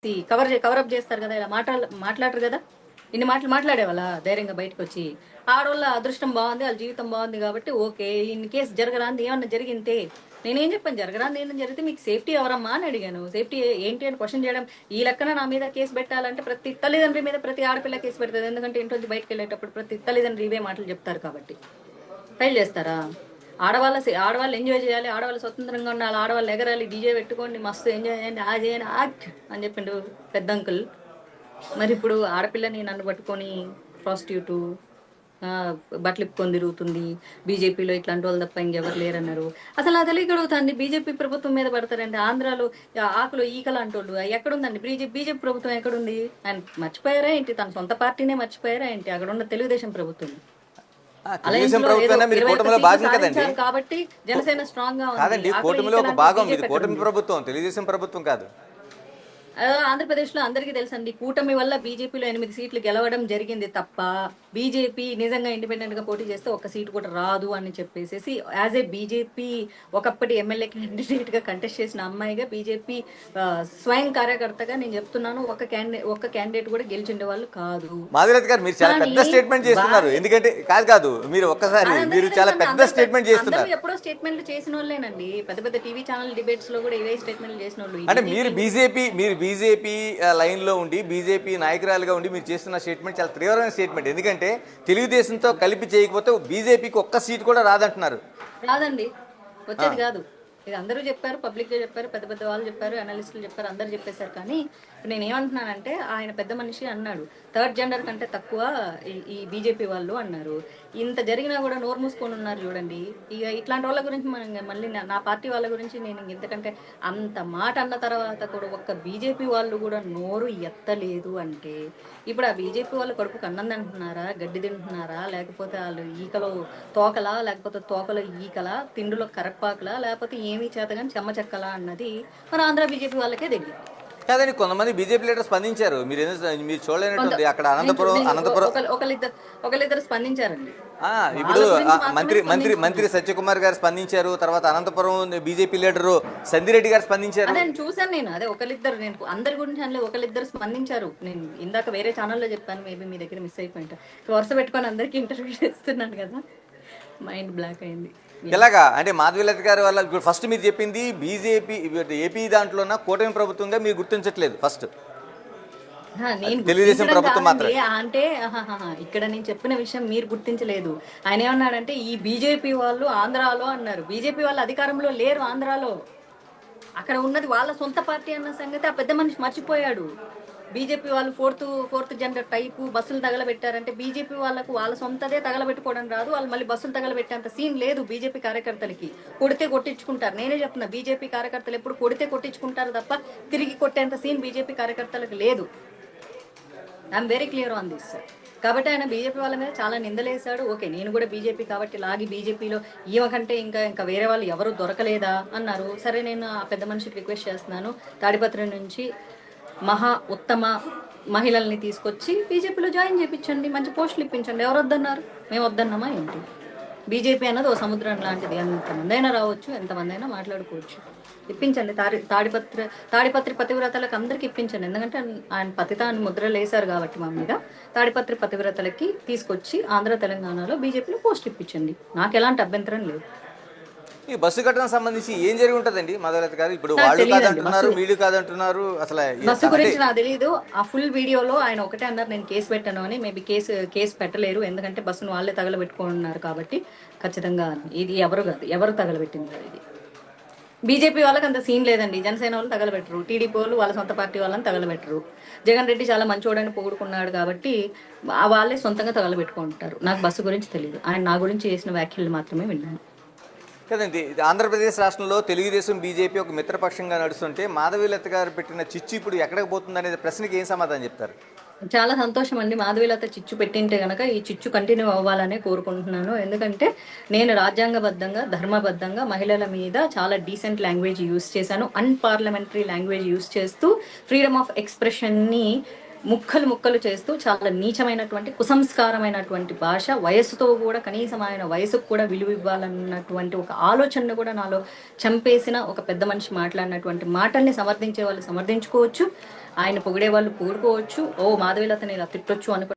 Cover up చేస్తారు కదా, ఇలా మాట్లాడరు కదా. ఇన్ని మాటలు మాట్లాడేవాళ్ళ ధైర్యంగా బయటకు వచ్చి ఆడవాళ్ళ అదృష్టం బాగుంది, వాళ్ళ జీవితం బాగుంది కాబట్టి ఓకే. ఇన్ కేసు జరగరాంది ఏమన్నా జరిగింటే నేనేం చెప్పాను, జరగరాంది ఏమన్నా జరిగితే మీకు సేఫ్టీ ఎవరమ్మా అని అడిగాను. సేఫ్టీ ఏంటి అని క్వశ్చన్ చేయడం, ఈ లెక్కన నా మీద కేసు పెట్టాలంటే ప్రతి తల్లిదండ్రి మీద ప్రతి ఆడపిల్ల కేసు పెడుతుంది. ఎందుకంటే ఇంటి బయటకు వెళ్ళేటప్పుడు ప్రతి తల్లిదండ్రి ఇవే మాటలు చెప్తారు కాబట్టి. ఫైల్ చేస్తారా? ఆడవాళ్ళు ఎంజాయ్ చేయాలి, ఆడవాళ్ళు స్వతంత్రంగా ఉండాలి, ఆడవాళ్ళు ఎగరాలి, డీజే పెట్టుకోండి, మస్తు ఎంజాయ్ చేయండి, ఆ చేయండి అని చెప్పిండు పెద్ద అంకుల్. మరి ఇప్పుడు ఆడపిల్లని నన్ను పట్టుకొని ప్రాస్టిట్యూటు బట్టలు ఇప్పుకొని తిరుగుతుంది, బీజేపీలో ఇట్లాంటి వాళ్ళు తప్ప ఇంకెవరు లేరన్నారు. అసలు అది తెలియగలుగుతుంది. బీజేపీ ప్రభుత్వం మీద పడతారండి. ఆంధ్రాలో ఆకులు ఈకలు అంటోళ్ళు ఎక్కడుందండి? బీజేపీ ప్రభుత్వం ఎక్కడుంది? ఆయన మర్చిపోయారా ఏంటి? తన సొంత పార్టీనే మర్చిపోయారా ఏంటి? అక్కడ ఉన్న తెలుగుదేశం ప్రభుత్వం కాబట్టి జనసేన స్ట్రాంగ్ గా ఉంది. కూటమిలో ఒక భాగం కూటమి ప్రభుత్వం, తెలుగుదేశం ప్రభుత్వం కాదు. ఆంధ్రప్రదేశ్ లో అందరికీ తెలుసండి, కూటమి వల్ల బీజేపీలో 8 సీట్లు గెలవడం జరిగింది తప్ప బీజేపీ నిజంగా ఇండిపెండెంట్ గా పోటీ చేస్తే ఒక్క సీటు కూడా రాదు అని చెప్పేసి యాజ్ ఏ బీజేపీ ఒకప్పటి ఎమ్మెల్యే క్యాండిడేట్ గా కంటెస్ట్ చేసిన అమ్మాయిగా బీజేపీ స్వయం కార్యకర్తగా నేను చెప్తున్నాను, ఒక్క క్యాండిడేట్ కూడా గెలిచిండే వాళ్ళు కాదు. మాధురత్ గారు మీరు చాలా పెద్ద స్టేట్మెంట్ చేస్తున్నారు. ఎందుకంటే కాదు మీరు ఒక్కసారి మీరు చాలా పెద్ద స్టేట్మెంట్ చేస్తున్నారు. ఎప్పుడో స్టేట్మెంట్లు చేసిన వాళ్ళేనండి, పెద్ద పెద్ద టీవీ ఛానల్ డిబేట్స్ లో కూడా ఇవే స్టేట్మెంట్లు చేసిన వాళ్ళు. అంటే మీరు బీజేపీ లైన్ లో ఉండి బీజేపీ నాయకురాలుగా ఉండి మీరు చేస్తున్న స్టేట్మెంట్ చాలా తీవ్రమైన స్టేట్మెంట్. ఎందుకంటే తెలుగుదేశంతో కలిపి చేయకపోతే బీజేపీకి ఒక్క సీట్ కూడా రాదంటున్నారు. రాదండి, వచ్చేది కాదు. ఇది అందరూ చెప్పారు, పబ్లిక్ గా చెప్పారు, పెద్ద పెద్ద వాళ్ళు చెప్పారు, అనలిస్టులు చెప్పారు, అందరూ చెప్పేశారు. కానీ నేను ఏమంటున్నానంటే ఆయన పెద్ద మనిషి అన్నాడు, థర్డ్ జెండర్ కంటే తక్కువ ఈ బీజేపీ వాళ్ళు అన్నారు. ఇంత జరిగినా కూడా నోరు మూసుకొని ఉన్నారు చూడండి. ఇక ఇట్లాంటి వాళ్ళ గురించి మనం మళ్ళీ నా పార్టీ వాళ్ళ గురించి నేను ఎందుకంటే అంత మాట అన్న తర్వాత కూడా ఒక్క బీజేపీ వాళ్ళు కూడా నోరు ఎత్తలేదు అంటే ఇప్పుడు ఆ బీజేపీ వాళ్ళు కడుపుకు అన్నం తింటున్నారా, గడ్డి తింటున్నారా, లేకపోతే వాళ్ళు ఈకలో తోకలా, లేకపోతే తోకలో ఈకలా, తిండిలో కరపాకలా, లేకపోతే ఏమీ చేత కానీ చెమ్మ చెక్కలా అన్నది మన ఆంధ్ర బీజేపీ వాళ్ళకే దగ్గర. కాదని కొంతమంది బీజేపీ లీడర్ స్పందించారు. మీరు చూడలేనట్టుంది. అక్కడ అనంతపురం ఒకరిద్దరు స్పందించారండి. ఇప్పుడు మంత్రి సత్యకుమార్ గారు స్పందించారు. తర్వాత అనంతపురం బీజేపీ లీడర్ సందిరెడ్డి గారు స్పందించారు. అదే చూసాను నేను. అదే ఒకరిద్దరు, నేను అందరి గురించి అనలేదు, ఒకరిద్దరు స్పందించారు. నేను ఇందాక వేరే ఛానల్లో చెప్పాను, మేబీ మీ దగ్గర మిస్ అయిపోయింటా. వరుస పెట్టుకొని అందరికి ఇంటర్వ్యూ చేస్తున్నాను కదా, మైండ్ బ్లాక్ అయింది. ఎలాగా అంటే మాధవీలత గారి వల్ల ఇప్పుడు ఫస్ట్ మీరు చెప్పింది బీజేపీ ఏపీ దాంట్లో కూటమి ప్రభుత్వంగా మీరు గుర్తించట్లేదు. ఫస్ట్ తెలుగుదేశం ప్రభుత్వం మాత్రం అంటే ఇక్కడ నేను చెప్పిన విషయం మీరు గుర్తించలేదు. ఆయన ఏమన్నాడంటే ఈ బీజేపీ వాళ్ళు ఆంధ్రాలో అన్నారు. బీజేపీ వాళ్ళు అధికారంలో లేరు ఆంధ్రాలో, అక్కడ ఉన్నది వాళ్ళ సొంత పార్టీ అన్న సంగతి ఆ పెద్ద మనిషి మర్చిపోయాడు. బీజేపీ వాళ్ళు ఫోర్త్ జెండర్ టైపు బస్సులు తగలబెట్టారంటే బీజేపీ వాళ్ళకు వాళ్ళ సొంతదే తగలబెట్టుకోవడం రాదు. వాళ్ళు మళ్ళీ బస్సులు తగలబెట్టేంత సీన్ లేదు బీజేపీ కార్యకర్తలకి. కొడితే కొట్టించుకుంటారు. నేనే చెప్తున్నా, బీజేపీ కార్యకర్తలు ఎప్పుడు కొడితే కొట్టించుకుంటారు తప్ప తిరిగి కొట్టేంత సీన్ బీజేపీ కార్యకర్తలకు లేదు. I'm very clear on this. కాబట్టి ఆయన బీజేపీ వాళ్ళ మీద చాలా నిందలేశాడు. ఓకే, నేను కూడా బీజేపీ కాబట్టి లాగి బీజేపీలో ఈమెకంటే ఇంకా వేరే వాళ్ళు ఎవరు దొరకలేదా అన్నారు. సరే, నేను ఆ పెద్ద మనిషికి రిక్వెస్ట్ చేస్తున్నాను, తాడిపత్రి నుంచి మహా ఉత్తమ మహిళల్ని తీసుకొచ్చి బీజేపీలో జాయిన్ చేయించండి, మంచి పోస్టులు ఇప్పించండి. ఎవరు వద్దన్నారు? మేము వద్దన్నామా ఏంటి? బీజేపీ అన్నది ఓ సముద్రం లాంటిది, ఎంతమంది అయినా రావచ్చు, ఎంతమంది అయినా మాట్లాడుకోవచ్చు. ఇప్పించండి. తాడిపత్రి పతివ్రతలకు అందరికి ఇప్పించండి. ఎందుకంటే ఆయన పతితాన్ని ముద్రలు వేశారు కాబట్టి మా మీద. తాడిపత్రి పతివ్రతలకి తీసుకొచ్చి ఆంధ్ర తెలంగాణలో బీజేపీలో పోస్ట్ ఇప్పించండి. నాకు ఎలాంటి అభ్యంతరం లేదు. ఈ బస్సు కట్టడం సంబంధించి ఏం జరిగి ఉంటదండి మాధవలత గారు? ఇప్పుడు వాళ్ళు కాదంటున్నారు, వీళ్ళు కాదంటున్నారు. అసలు బస్సు గురించి నాకు తెలియదు. ఆ ఫుల్ వీడియోలో ఆయన ఒకటే అన్నారు, నేను కేసు పెట్టాను అని. మేబీ కేసు పెట్టలేరు, ఎందుకంటే బస్సును వాళ్ళే తగలబెట్టుకున్నారు కాబట్టి. ఖచ్చితంగా ఇది ఎవరు తగలబెట్టింది ఇది. బీజేపీ వాళ్ళకి అంత సీన్ లేదండి. జనసేన వాళ్ళు తగలబెట్టరు, టీడీపీ వాళ్ళు వాళ్ళ సొంత పార్టీ వాళ్ళని తగలబెట్టరు. జగన్ రెడ్డి చాలా మంచోడని పొగుడుకున్నాడు కాబట్టి వాళ్ళే సొంతంగా తగలబెట్టుకుంటారు. నాకు బస్సు గురించి తెలియదు. ఆయన నా గురించి చేసిన వ్యాఖ్యలు మాత్రమే విన్నాను. కదండి, ఆంధ్రప్రదేశ్ రాష్ట్రంలో తెలుగుదేశం బీజేపీ ఒక మిత్రపక్షంగా నడుస్తుంటే మాధవీలత గారు పెట్టిన చిచ్చు ఇప్పుడు ఎక్కడికి పోతుంది అనేది ప్రశ్నకి ఏం సమాధానం చెప్తారు? చాలా సంతోషం అండి. మాధవీలత చిచ్చు పెట్టింటే కనుక ఈ చిచ్చు కంటిన్యూ అవ్వాలనే కోరుకుంటున్నాను. ఎందుకంటే నేను రాజ్యాంగబద్ధంగా, ధర్మబద్ధంగా మహిళల మీద చాలా డీసెంట్ లాంగ్వేజ్ యూస్ చేశాను. అన్పార్లమెంటరీ లాంగ్వేజ్ యూస్ చేస్తూ ఫ్రీడమ్ ఆఫ్ ఎక్స్ప్రెషన్ని ముక్కలు చేస్తూ చాలా నీచమైనటువంటి కుసంస్కారమైనటువంటి భాష, వయస్సుతో కూడా కనీసం ఆయన వయసుకు కూడా విలువ ఇవ్వాలన్నటువంటి ఒక ఆలోచనను కూడా నాలో చంపేసిన ఒక పెద్ద మనిషి మాట్లాడినటువంటి మాటల్ని సమర్థించే వాళ్ళు సమర్థించుకోవచ్చు. ఆయన పొగిడే వాళ్ళు పొగుడుకోవచ్చు, ఓ మాధవీలతని ఇలా తిట్టొచ్చు అని